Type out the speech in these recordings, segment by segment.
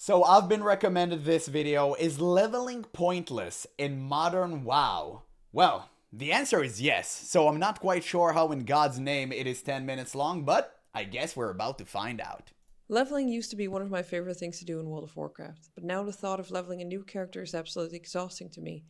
So I've been recommended this video, is leveling pointless in modern WoW? Well, the answer is yes, so I'm not quite sure how in God's name it is 10 minutes long, but I guess we're about to find out. Leveling used to be one of my favorite things to do in World of Warcraft, but now the thought of leveling a new character is absolutely exhausting to me.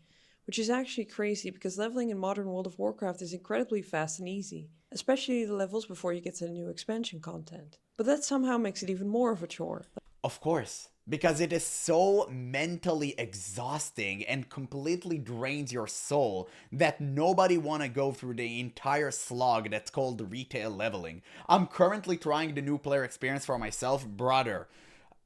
Which is actually crazy because leveling in modern World of Warcraft is incredibly fast and easy, especially the levels before you get to the new expansion content. But that somehow makes it even more of a chore. Of course, because it is so mentally exhausting and completely drains your soul that nobody wanna go through the entire slog that's called retail leveling. I'm currently trying the new player experience for myself, brother.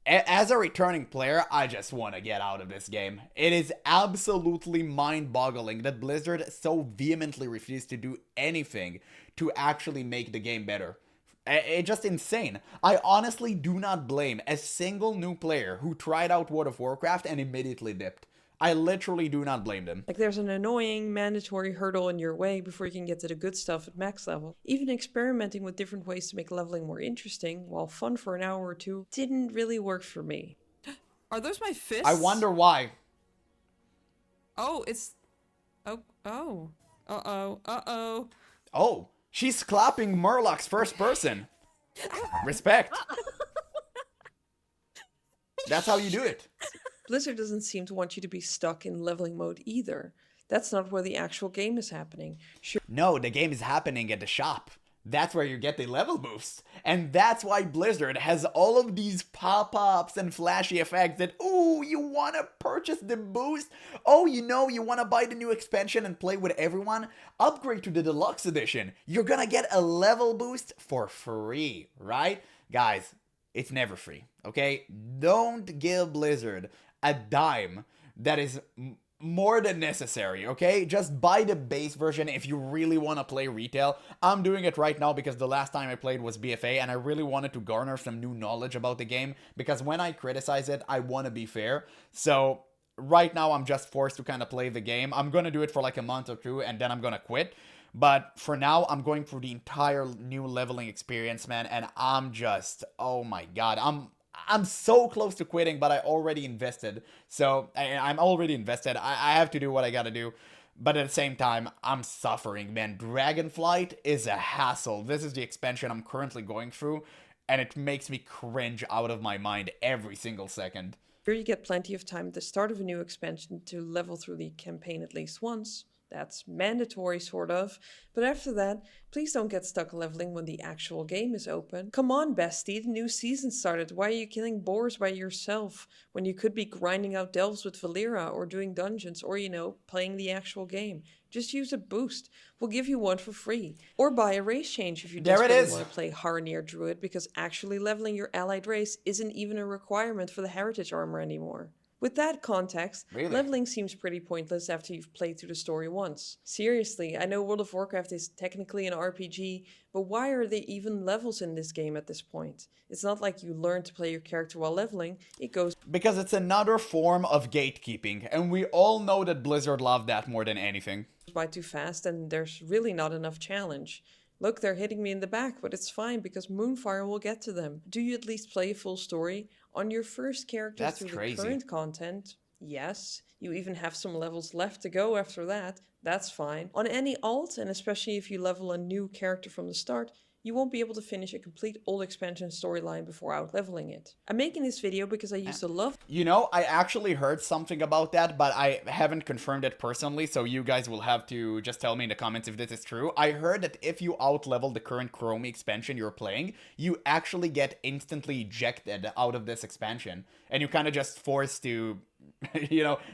As a returning player, I just want to get out of this game. It is absolutely mind-boggling that Blizzard so vehemently refused to do anything to actually make the game better. It's just insane. I honestly do not blame a single new player who tried out World of Warcraft and immediately dipped. I literally do not blame them. Like there's an annoying, mandatory hurdle in your way before you can get to the good stuff at max level. Even experimenting with different ways to make leveling more interesting, while fun for an hour or two, didn't really work for me. Are those my fists? I wonder why. Oh, it's... Oh. Uh-oh. Uh-oh. Oh, she's clapping Murloc's first person. Respect. That's how you do it. Blizzard doesn't seem to want you to be stuck in leveling mode either. That's not where the actual game is happening. Sure. No, the game is happening at the shop. That's where you get the level boosts. And that's why Blizzard has all of these pop-ups and flashy effects that, ooh, you want to purchase the boost? Oh, you want to buy the new expansion and play with everyone? Upgrade to the deluxe edition. You're gonna get a level boost for free, right? Guys, it's never free, okay? Don't give Blizzard a dime that is more than necessary, okay? Just buy the base version if you really want to play retail. I'm doing it right now because the last time I played was BFA and I really wanted to garner some new knowledge about the game because when I criticize it, I want to be fair. So right now I'm just forced to kind of play the game. I'm going to do it for like a month or two and then I'm going to quit. But for now, I'm going through the entire new leveling experience, man, and I'm just, oh my god, I'm so close to quitting, but I already invested. So I'm already invested. I have to do what I gotta do. But at the same time, I'm suffering, man. Dragonflight is a hassle. This is the expansion I'm currently going through, and it makes me cringe out of my mind every single second. Here you get plenty of time at the start of a new expansion to level through the campaign at least once. That's mandatory, sort of. But after that, please don't get stuck leveling when the actual game is open. Come on, bestie, the new season started. Why are you killing boars by yourself when you could be grinding out delves with Valera or doing dungeons or, playing the actual game? Just use a boost. We'll give you one for free. Or buy a race change if you just really want to play Harneer Druid because actually leveling your allied race isn't even a requirement for the heritage armor anymore. With that context, leveling seems pretty pointless after you've played through the story once. Seriously, I know World of Warcraft is technically an RPG, but why are there even levels in this game at this point? It's not like you learn to play your character while leveling, it goes... Because it's another form of gatekeeping, and we all know that Blizzard loved that more than anything. ...by too fast and there's really not enough challenge. Look, they're hitting me in the back, but it's fine because Moonfire will get to them. Do you at least play a full story? On your first character through the current content? Yes. You even have some levels left to go after that. That's fine. On any alt, and especially if you level a new character from the start, you won't be able to finish a complete old expansion storyline before out-leveling it. I'm making this video because I used to love... I actually heard something about that, but I haven't confirmed it personally, so you guys will have to just tell me in the comments if this is true. I heard that if you out-level the current Chromie expansion you're playing, you actually get instantly ejected out of this expansion, and you're kind of just forced to...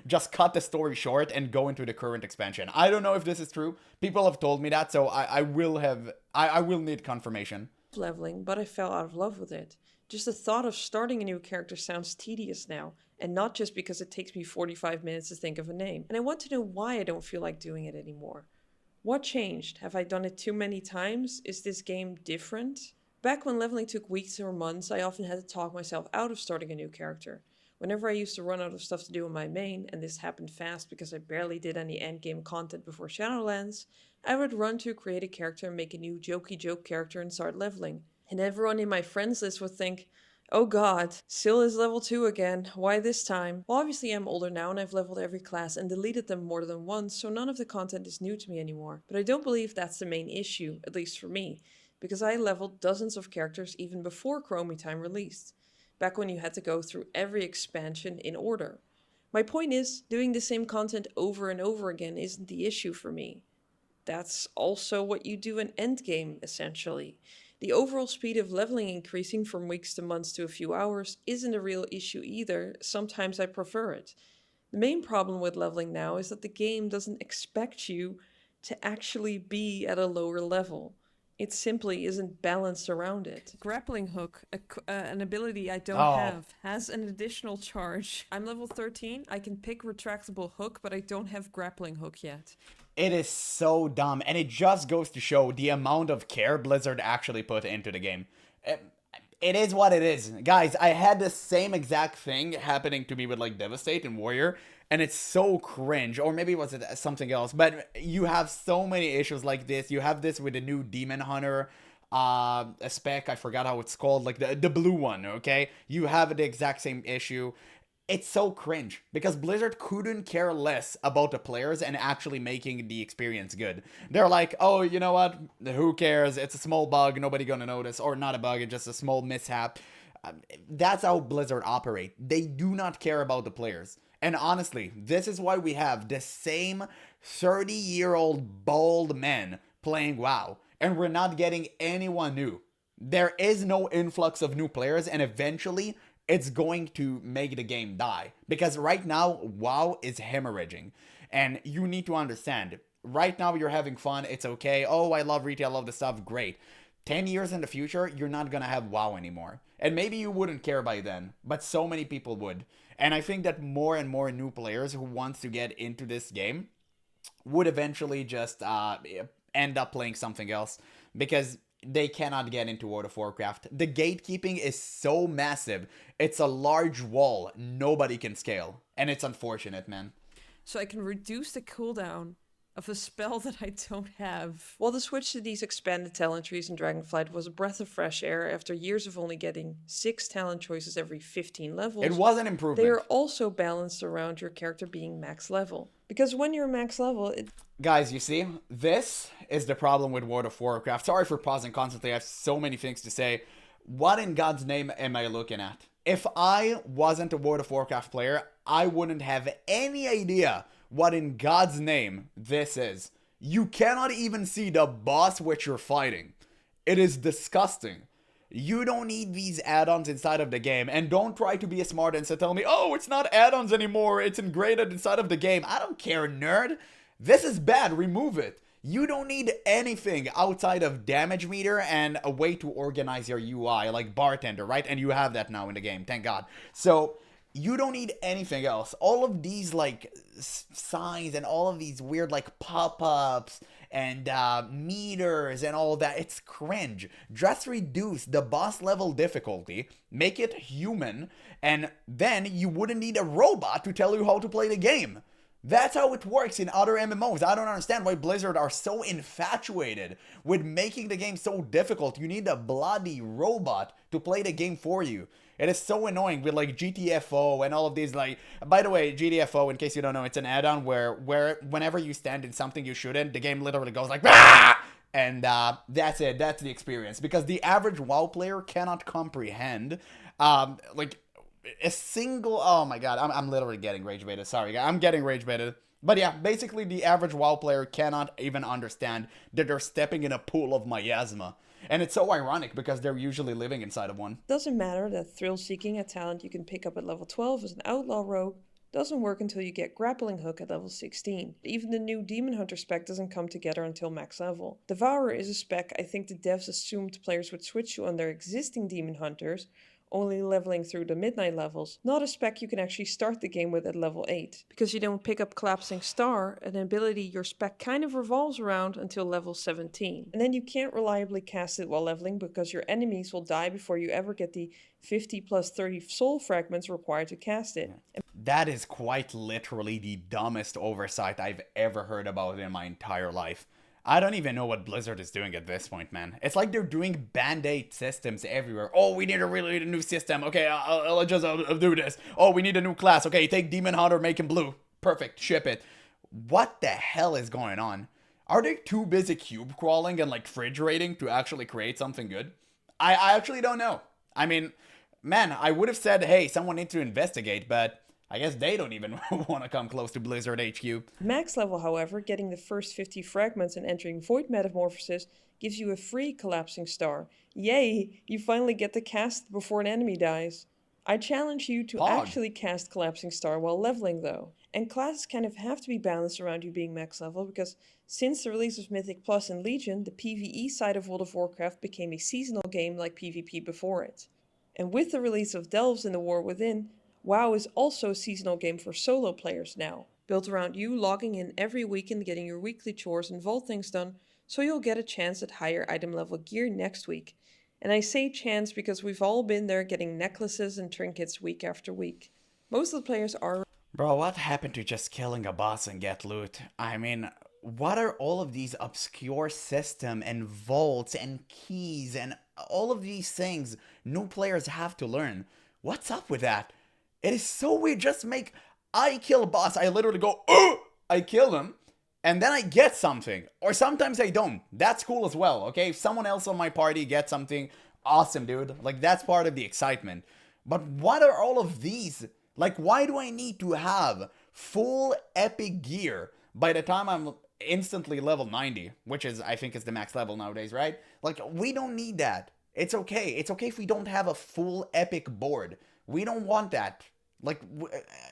just cut the story short and go into the current expansion. I don't know if this is true. People have told me that, so I will need confirmation. Leveling, but I fell out of love with it. Just the thought of starting a new character sounds tedious now, and not just because it takes me 45 minutes to think of a name. And I want to know why I don't feel like doing it anymore. What changed? Have I done it too many times? Is this game different? Back when leveling took weeks or months, I often had to talk myself out of starting a new character. Whenever I used to run out of stuff to do in my main, and this happened fast because I barely did any endgame content before Shadowlands, I would run to create a character and make a new jokey joke character and start leveling. And everyone in my friends list would think, Oh god, Syl is level 2 again. Why this time? Well, obviously I'm older now and I've leveled every class and deleted them more than once, so none of the content is new to me anymore. But I don't believe that's the main issue, at least for me, because I leveled dozens of characters even before Chromie time released, back when you had to go through every expansion in order. My point is, doing the same content over and over again isn't the issue for me. That's also what you do in Endgame, essentially. The overall speed of leveling increasing from weeks to months to a few hours isn't a real issue either, sometimes I prefer it. The main problem with leveling now is that the game doesn't expect you to actually be at a lower level. It simply isn't balanced around it. Grappling hook, an ability I don't Oh, have, has an additional charge. I'm level 13, I can pick retractable hook, but I don't have grappling hook yet. it is so dumb, and it just goes to show the amount of care Blizzard actually put into the game. It is what it is. Guys, I had the same exact thing happening to me with like Devastate and Warrior, and it's so cringe. Or maybe was it something else? But you have so many issues like this. You have this with the new Demon Hunter a spec, I forgot how it's called, like the blue one, okay? You have the exact same issue. It's so cringe because Blizzard couldn't care less about the players and actually making the experience good. They're like, oh, you know what? Who cares? It's a small bug. Nobody gonna notice. Or not a bug. It's just a small mishap. That's how Blizzard operate. They do not care about the players. And honestly, this is why we have the same 30-year-old bald men playing WoW. And we're not getting anyone new. There is no influx of new players, and eventually it's going to make the game die. Because right now, WoW is hemorrhaging. And you need to understand, right now you're having fun, it's okay. Oh, I love retail, I love the stuff, great. 10 years in the future, you're not gonna have WoW anymore. And maybe you wouldn't care by then, but so many people would. And I think that more and more new players who wants to get into this game would eventually just end up playing something else because they cannot get into World of Warcraft. The gatekeeping is so massive. It's a large wall nobody can scale. And it's unfortunate, man. So I can reduce the cooldown of a spell that I don't have. While the switch to these expanded talent trees in Dragonflight was a breath of fresh air after years of only getting 6 talent choices every 15 levels, It was an improvement. they are also balanced around your character being max level. Because when you're max level, Guys, you see, this is the problem with World of Warcraft. Sorry for pausing constantly, I have so many things to say. What in God's name am I looking at? If I wasn't a World of Warcraft player, I wouldn't have any idea what in God's name this is. You cannot even see the boss which you're fighting. It is disgusting. You don't need these add-ons inside of the game, and don't try to be a smart and tell me, oh, it's not add-ons anymore, it's integrated inside of the game. I don't care, nerd. This is bad, remove it. You don't need anything outside of damage meter and a way to organize your UI, like bartender, right? And you have that now in the game, thank God. So you don't need anything else. All of these like signs and all of these weird like pop-ups and meters and all of that, it's cringe. Just reduce the boss level difficulty, make it human, and then you wouldn't need a robot to tell you how to play the game. That's how it works in other MMOs. I don't understand why Blizzard are so infatuated with making the game so difficult. You need a bloody robot to play the game for you. It is so annoying with like GTFO and all of these like... By the way, GTFO, in case you don't know, it's an add-on where whenever you stand in something you shouldn't, the game literally goes like... Ah! And that's it. That's the experience. Because the average WoW player cannot comprehend like... a single... Oh my god, I'm literally getting rage baited. Sorry, guys, I'm getting rage baited. But yeah, basically the average WoW player cannot even understand that they're stepping in a pool of miasma. And it's so ironic because they're usually living inside of one. Doesn't matter that thrill-seeking, a talent you can pick up at level 12 as an outlaw rogue, doesn't work until you get grappling hook at level 16. Even the new Demon Hunter spec doesn't come together until max level. Devourer is a spec I think the devs assumed players would switch to on their existing Demon Hunters, only leveling through the midnight levels, not a spec you can actually start the game with at level 8. Because you don't pick up Collapsing Star, an ability your spec kind of revolves around until level 17. And then you can't reliably cast it while leveling because your enemies will die before you ever get the 50 plus 30 soul fragments required to cast it. That is quite literally the dumbest oversight I've ever heard about in my entire life. I don't even know what Blizzard is doing at this point, man. It's like they're doing band-aid systems everywhere. Oh, we need a new system. Okay, I'll do this. Oh, we need a new class. Okay, take Demon Hunter, make him blue. Perfect, ship it. What the hell is going on? Are they too busy cube crawling and like fridge raiding to actually create something good? I actually don't know. I mean, man, I would have said, hey, someone needs to investigate, but I guess they don't even want to come close to Blizzard HQ. Max level, however, getting the first 50 fragments and entering Void Metamorphosis gives you a free collapsing star. Yay! You finally get to cast before an enemy dies. I challenge you to Pog. actually cast Collapsing Star while leveling though. And classes kind of have to be balanced around you being max level because since the release of Mythic Plus and Legion, the PvE side of World of Warcraft became a seasonal game like PvP before it. And with the release of Delves in the War Within, WoW is also a seasonal game for solo players now, built around you logging in every week and getting your weekly chores and vault things done, so you'll get a chance at higher item level gear next week. And I say chance because we've all been there getting necklaces and trinkets week after week. Most of the players are... Bro, what happened to just killing a boss and get loot? I mean, what are all of these obscure system and vaults and keys and all of these things new players have to learn? What's up with that? It is so weird. Just make... I kill a boss, I literally go, oh! I kill him, and then I get something. Or sometimes I don't. That's cool as well, okay? If someone else on my party gets something, awesome, dude. Like, that's part of the excitement. But what are all of these? Like, why do I need to have full epic gear by the time I'm instantly level 90? Which is, I think, is the max level nowadays, right? Like, we don't need that. It's okay. It's okay if we don't have a full epic board. We don't want that. Like,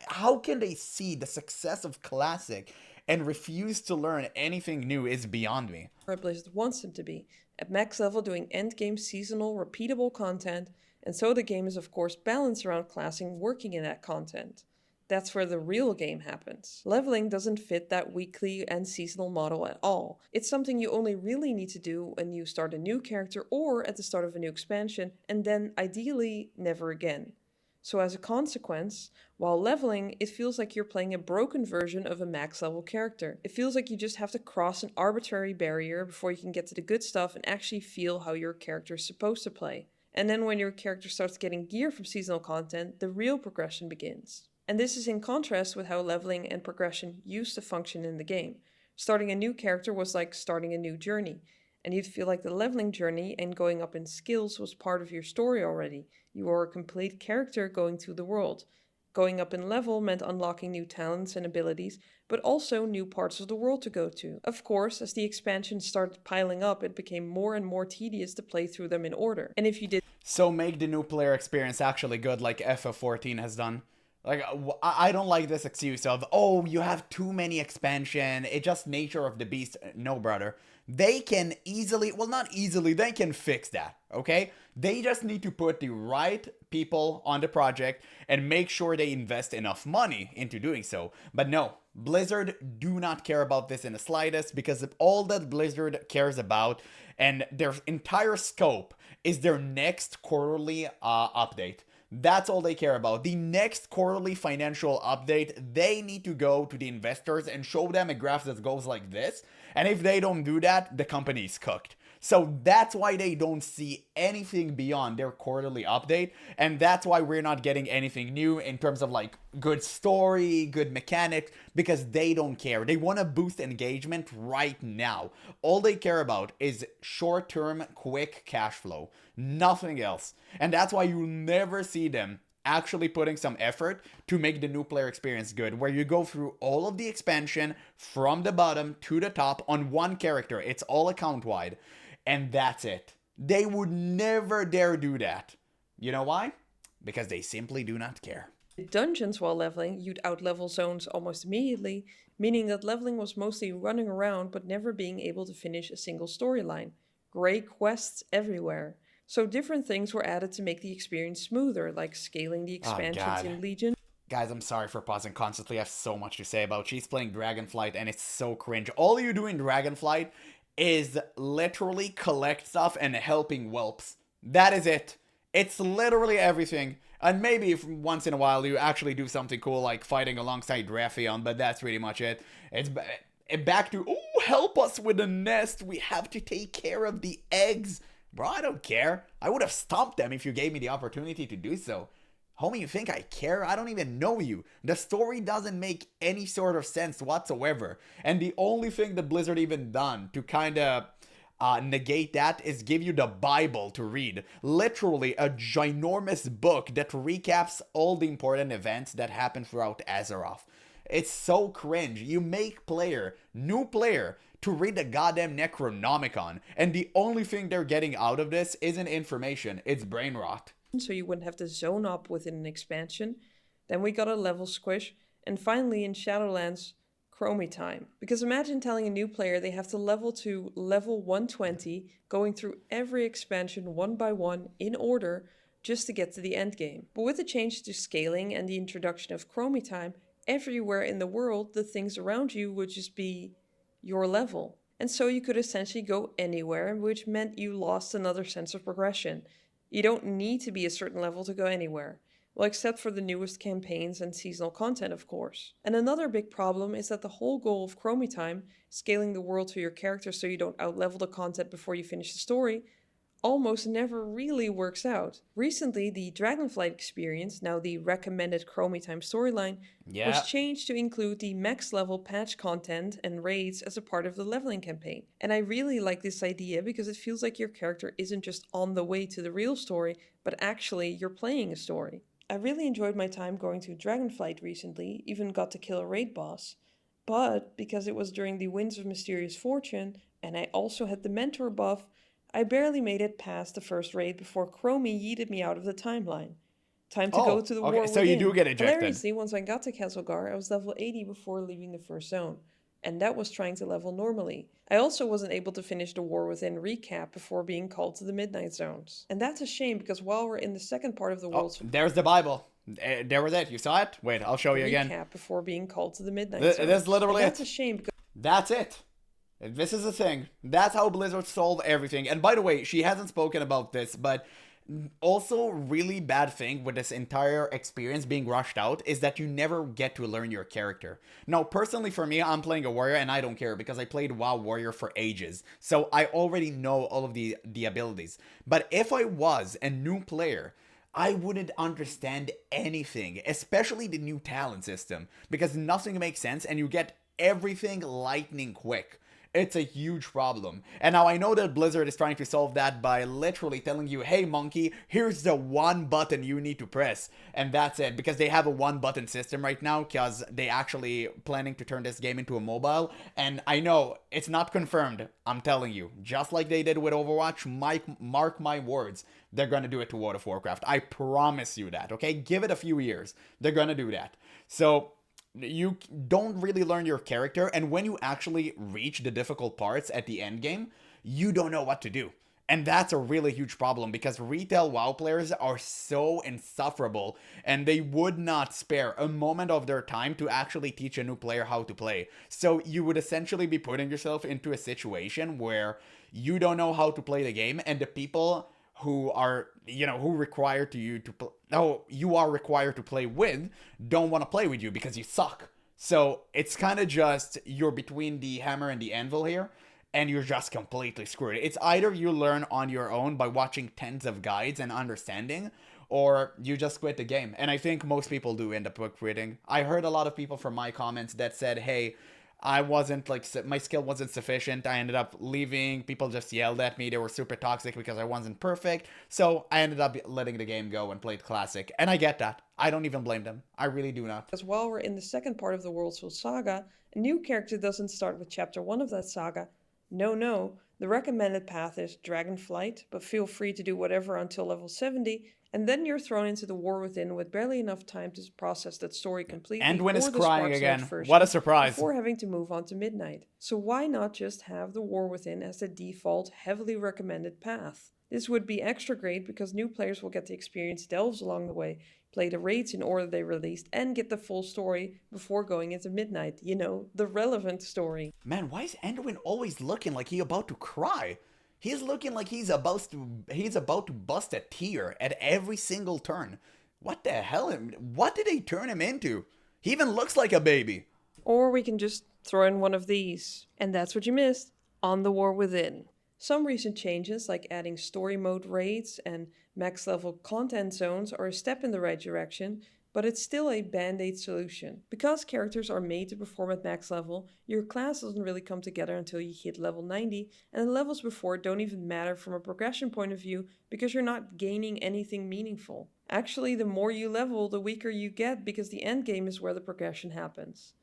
how can they see the success of Classic and refuse to learn anything new is beyond me. Where Blizzard wants them to be, at max level doing endgame seasonal repeatable content, and so the game is of course balanced around classing working in that content. That's where the real game happens. Leveling doesn't fit that weekly and seasonal model at all. It's something you only really need to do when you start a new character or at the start of a new expansion, and then ideally never again. So as a consequence, while leveling, it feels like you're playing a broken version of a max level character. It feels like you just have to cross an arbitrary barrier before you can get to the good stuff and actually feel how your character is supposed to play. And then when your character starts getting gear from seasonal content, the real progression begins. And this is in contrast with how leveling and progression used to function in the game. Starting a new character was like starting a new journey, and you'd feel like the leveling journey and going up in skills was part of your story already. You were a complete character going through the world. Going up in level meant unlocking new talents and abilities, but also new parts of the world to go to. Of course, as the expansions started piling up, it became more and more tedious to play through them in order. And if you did... So make the new player experience actually good like FF14 has done. Like, I don't like this excuse of, oh, you have too many expansion, it's just nature of the beast. No, brother. They can easily, well, not easily, they can fix that, okay? They just need to put the right people on the project and make sure they invest enough money into doing so. But no, Blizzard do not care about this in the slightest, because all that Blizzard cares about and their entire scope is their next quarterly update. That's all they care about. The next quarterly financial update, they need to go to the investors and show them a graph that goes like this. And if they don't do that, the company's cooked. So that's why they don't see anything beyond their quarterly update. And that's why we're not getting anything new in terms of like good story, good mechanics, because they don't care. They want to boost engagement right now. All they care about is short-term, quick cash flow. Nothing else. And that's why you never see them actually putting some effort to make the new player experience good, where you go through all of the expansion from the bottom to the top on one character. It's all account wide. And that's it. They would never dare do that. You know why? Because they simply do not care. Dungeons while leveling, you'd outlevel zones almost immediately, meaning that leveling was mostly running around but never being able to finish a single storyline. Grey quests everywhere. So different things were added to make the experience smoother, like scaling the expansions in Legion. Guys, I'm sorry for pausing constantly. I have so much to say about. She's playing Dragonflight and it's so cringe. All you do in Dragonflight is literally collect stuff and helping whelps. That is it. It's literally everything. And maybe if once in a while you actually do something cool like fighting alongside Raffion, but that's pretty much it. It's back to, ooh, help us with the nest. We have to take care of the eggs. Bro, I don't care. I would have stomped them if you gave me the opportunity to do so. Homie, you think I care? I don't even know you. The story doesn't make any sort of sense whatsoever. And the only thing that Blizzard even done to kind of negate that is give you the Bible to read. Literally a ginormous book that recaps all the important events that happened throughout Azeroth. It's so cringe. You make new player, to read the goddamn Necronomicon, and the only thing they're getting out of this isn't information, it's brain rot. So you wouldn't have to zone up within an expansion. Then we got a level squish. And finally in Shadowlands, Chromie time. Because imagine telling a new player they have to level to level 120, going through every expansion one by one in order just to get to the endgame. But with the change to scaling and the introduction of Chromie time, everywhere in the world the things around you would just be your level. And so you could essentially go anywhere, which meant you lost another sense of progression. You don't need to be a certain level to go anywhere. Well, except for the newest campaigns and seasonal content, of course. And another big problem is that the whole goal of Chromie time, scaling the world to your character so you don't outlevel the content before you finish the story, almost never really works out. Recently, the Dragonflight experience, now the recommended Chromie time storyline, was changed to include the max level patch content and raids as a part of the leveling campaign. And I really like this idea because it feels like your character isn't just on the way to the real story, but actually you're playing a story. I really enjoyed my time going to Dragonflight recently, even got to kill a raid boss. But because it was during the Winds of Mysterious Fortune, and I also had the mentor buff, I barely made it past the first raid before Chromie yeeted me out of the timeline. Time to go to the war within. So you do get ejected. Hilariously, once I got to Castlegar, I was level 80 before leaving the first zone. And that was trying to level normally. I also wasn't able to finish the War Within recap before being called to the Midnight Zones. And that's a shame because while we're in the second part of the world... there's the Bible. There was it. You saw it? Wait, I'll show you again. Recap before being called to the Midnight Zones. That's literally and that's a shame because... That's it. This is the thing. That's how Blizzard solved everything. And by the way, she hasn't spoken about this, but also really bad thing with this entire experience being rushed out is that you never get to learn your character. Now, personally for me, I'm playing a warrior and I don't care because I played WoW Warrior for ages. So I already know all of the abilities. But if I was a new player, I wouldn't understand anything, especially the new talent system, because nothing makes sense and you get everything lightning quick. It's a huge problem. And now I know that Blizzard is trying to solve that by literally telling you, hey monkey, here's the one button you need to press. And that's it, because they have a one button system right now, because they actually planning to turn this game into a mobile. And I know it's not confirmed, I'm telling you, just like they did with Overwatch, mark my words, they're gonna do it to World of Warcraft. I promise you that, okay? Give it a few years. They're gonna do that. So you don't really learn your character, and when you actually reach the difficult parts at the end game, you don't know what to do. And that's a really huge problem because retail WoW players are so insufferable and they would not spare a moment of their time to actually teach a new player how to play. So you would essentially be putting yourself into a situation where you don't know how to play the game, and the people who are, who require you are required to play with don't want to play with you because you suck. So it's kind of just, you're between the hammer and the anvil here, and you're just completely screwed. It's either you learn on your own by watching tens of guides and understanding, or you just quit the game. And I think most people do end up quitting. I heard a lot of people from my comments that said, hey, I wasn't my skill wasn't sufficient. I ended up leaving. People just yelled at me. They were super toxic because I wasn't perfect. So I ended up letting the game go and played Classic. And I get that. I don't even blame them. I really do not. Because while we're in the second part of the World Soul Saga, a new character doesn't start with chapter 1 of that saga. No. The recommended path is Dragonflight, but feel free to do whatever until level 70, and then you're thrown into the War Within with barely enough time to process that story completely. Anduin is crying again. What a surprise. Before having to move on to Midnight. So why not just have the War Within as the default, heavily recommended path? This would be extra great because new players will get to experience delves along the way, play the raids in order they released, and get the full story before going into Midnight. The relevant story. Man, why is Anduin always looking like he's about to cry? He's looking like he's about to bust a tear at every single turn. What the hell? What did they turn him into? He even looks like a baby. Or we can just throw in one of these. And that's what you missed on The War Within. Some recent changes, like adding story mode raids and max level content zones, are a step in the right direction, but it's still a band-aid solution. Because characters are made to perform at max level, your class doesn't really come together until you hit level 90, and the levels before don't even matter from a progression point of view because you're not gaining anything meaningful. Actually, the more you level, the weaker you get because the endgame is where the progression happens.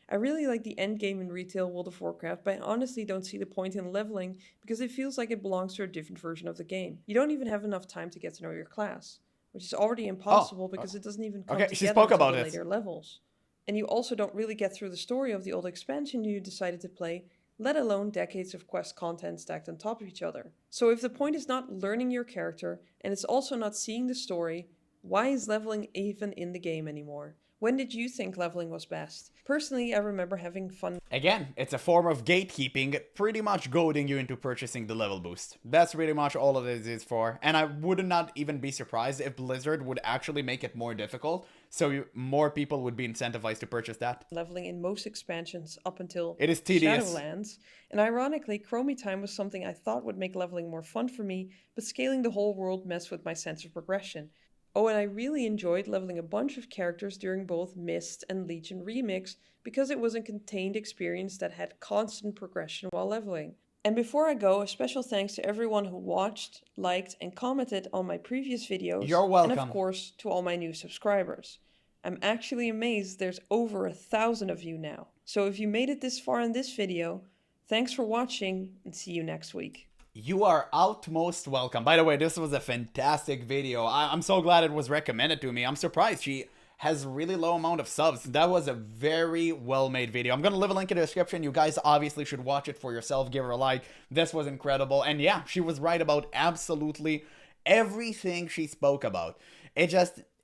I really like the endgame in retail World of Warcraft, but I honestly don't see the point in leveling because it feels like it belongs to a different version of the game. You don't even have enough time to get to know your class, which is already impossible because it doesn't even come okay, she together spoke until about the it. later levels. And you also don't really get through the story of the old expansion you decided to play, let alone decades of quest content stacked on top of each other. So if the point is not learning your character, and it's also not seeing the story, why is leveling even in the game anymore? When did you think leveling was best? Personally, I remember having fun. Again, it's a form of gatekeeping, pretty much goading you into purchasing the level boost. That's pretty much all of it is for, and I would not even be surprised if Blizzard would actually make it more difficult, so more people would be incentivized to purchase that. Leveling in most expansions up until It is tedious. Shadowlands, and ironically, Chromie time was something I thought would make leveling more fun for me, but scaling the whole world messed with my sense of progression. Oh, and I really enjoyed leveling a bunch of characters during both Mist and Legion Remix because it was a contained experience that had constant progression while leveling. And before I go, a special thanks to everyone who watched, liked, and commented on my previous videos. You're welcome. And of course, to all my new subscribers. I'm actually amazed there's over 1,000 of you now. So if you made it this far in this video, thanks for watching and see you next week. You are utmost welcome. By the way, this was a fantastic video. I'm so glad it was recommended to me. I'm surprised she has a really low amount of subs. That was a very well-made video. I'm gonna leave a link in the description. You guys obviously should watch it for yourself. Give her a like. This was incredible. And yeah, she was right about absolutely everything she spoke about. It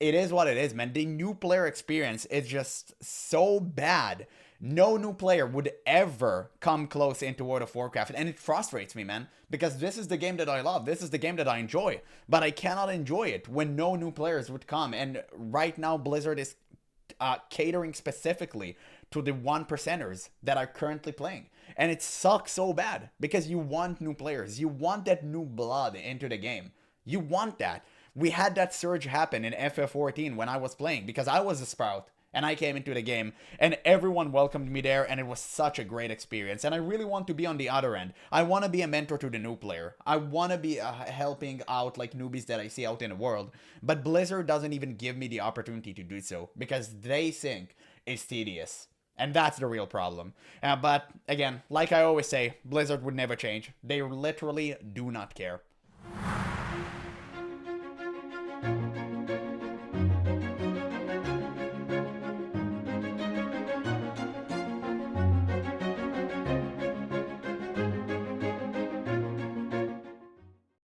is what it is, man. The new player experience is just so bad. No new player would ever come close into World of Warcraft, and it frustrates me, man, because this is the game that I love. This is the game that I enjoy, but I cannot enjoy it when no new players would come. And right now, Blizzard is catering specifically to the 1%ers that are currently playing. And it sucks so bad because you want new players. You want that new blood into the game. You want that. We had that surge happen in FF14 when I was playing because I was a Sprout. And I came into the game and everyone welcomed me there and it was such a great experience. And I really want to be on the other end. I want to be a mentor to the new player. I want to be helping out like newbies that I see out in the world. But Blizzard doesn't even give me the opportunity to do so because they think it's tedious. And that's the real problem. But again, like I always say, Blizzard would never change. They literally do not care.